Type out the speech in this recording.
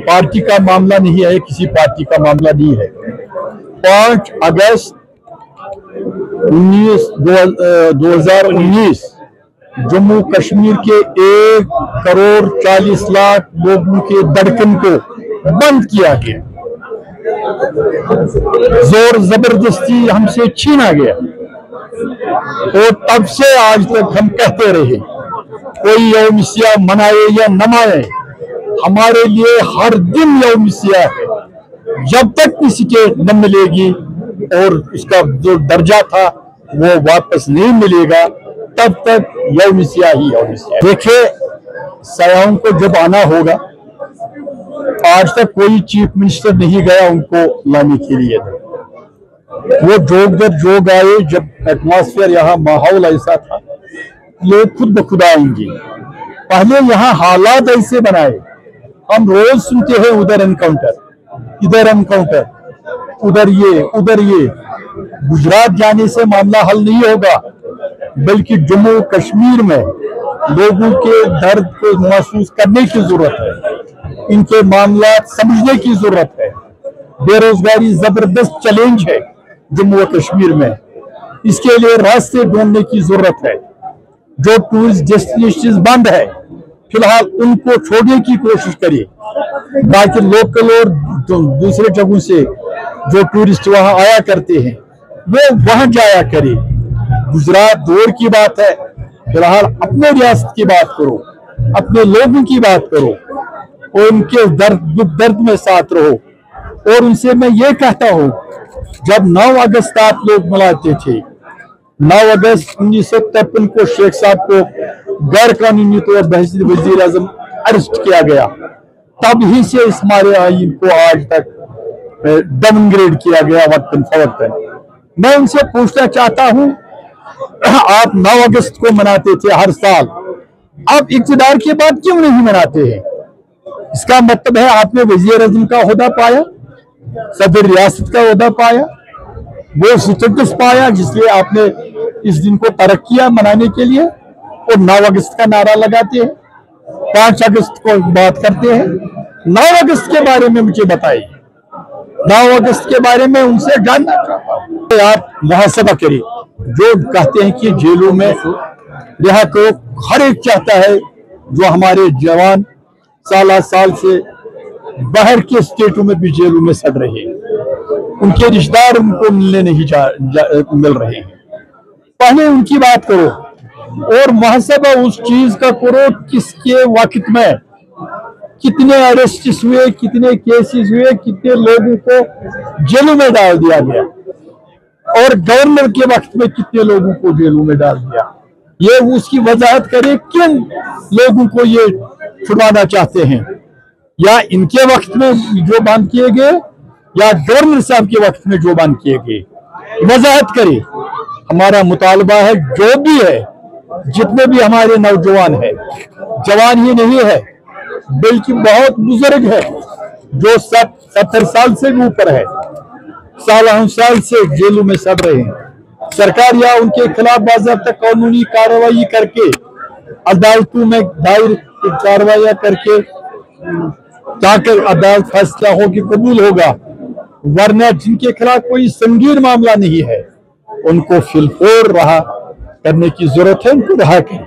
Party का मामला नहीं है, किसी पार्टी का मामला नहीं है। 5 अगस्त 2019 जम्मू कश्मीर के 1,40,00,000 लोगों के धड़कन को बंद किया गया, जोर जबरदस्ती हमसे छीना गया। तो तब से आज तक हम कहते रहे, कोई यौम-ए-सियाह मनाए या न मनाए, हमारे लिए हर दिन यौम-ए-सियाह है। जब तक किसी के न मिलेगी और उसका जो दर्जा था वो वापस नहीं मिलेगा, तब तक यौम-ए-सियाह ही यौम-ए-सियाह। देखिए, सयाहों को जब आना होगा, आज तक कोई चीफ मिनिस्टर नहीं गया उनको लाने के लिए। वो जोग दर जोग आए, जब एटमॉस्फेयर यहाँ माहौल ऐसा था, लोग खुद ब खुद आएंगे। पहले यहाँ हालात ऐसे बनाए, हम रोज सुनते हैं उधर एनकाउंटर, इधर एनकाउंटर, उधर ये। गुजरात जाने से मामला हल नहीं होगा, बल्कि जम्मू कश्मीर में लोगों के दर्द को महसूस करने की जरूरत है, इनके मामला समझने की जरूरत है। बेरोजगारी जबरदस्त चैलेंज है जम्मू और कश्मीर में, इसके लिए रास्ते ढूंढने की जरूरत है। जो टूरिस्ट डेस्टिनेशन बंद है, फिलहाल उनको छोड़ने की कोशिश करिए। बाकी लोकल और दूसरे जगहों से जो टूरिस्ट वहां आया करते हैं वो वहां जाया करे। गुजरात दूर की बात है, फिलहाल अपने रियासत की बात करो, अपने लोगों की बात करो और उनके दर्द में साथ रहो। और उनसे मैं ये कहता हूं, जब 9 अगस्त आप लोग मनाते थे, 9 अगस्त 1953 को शेख साहब को गैर कानूनी तौर पर वजीर आजम अरेस्ट किया गया, तब ही से इस हमारे आईन को आज तक डाउनग्रेड किया गया वक्तन फवक्तन। मैं उनसे पूछना चाहता हूं, आप 9 अगस्त को मनाते थे हर साल, आप इक़्तिदार के बाद क्यों नहीं मनाते हैं? इसका मतलब है आपने वजीर आजम का ओहदा पाया, सदर रियासत का ओहदा पाया, वो स्टेटस पाया, जिसलिए आपने इस दिन को तरक किया मनाने के लिए। और 9 अगस्त का नारा लगाते हैं, 5 अगस्त को बात करते हैं। 9 अगस्त के बारे में मुझे बताइए, 9 अगस्त के बारे में उनसे जानना चाहता हूँ। आप मुहासबा करिए, जो कहते हैं कि जेलों में रिहा करो, हर एक चाहता है जो हमारे जवान साल से बाहर के स्टेटों में भी जेलों में सड़ रहे हैं, उनके रिश्तेदार उनको मिलने नहीं मिल रहे हैं। पहले उनकी बात करो और मुहासबा उस चीज का करो, किसके वक्त में कितने अरेस्ट हुए, कितने केसेस हुए, कितने लोगों को जेलों में डाल दिया गया, और गवर्नर के वक्त में कितने लोगों को जेलों में डाल दिया। ये उसकी वजाहत करे, किन लोगों को ये छुड़वाना चाहते हैं, या इनके वक्त में जो बंद किए गए या गवर्नर साहब के वक्त में जो बंद किए गए, वजाहत करे। हमारा मुतालबा है, जो भी है, जितने भी हमारे नौजवान हैं, जवान ही नहीं है बल्कि बहुत बुजुर्ग है, जो 70 साल से भी ऊपर है, साल से जेलों में सड़ रहे हैं। सरकार या उनके खिलाफ बाज़ाब्ता कानूनी कार्रवाई करके, अदालतों में दायर कार्रवाई करके, ताकि अदालत फैसला हो कि कबूल होगा, वरना जिनके खिलाफ कोई संगीन मामला नहीं है उनको फिलफोर रहा करने की जरूरत है, उनको रहा करें।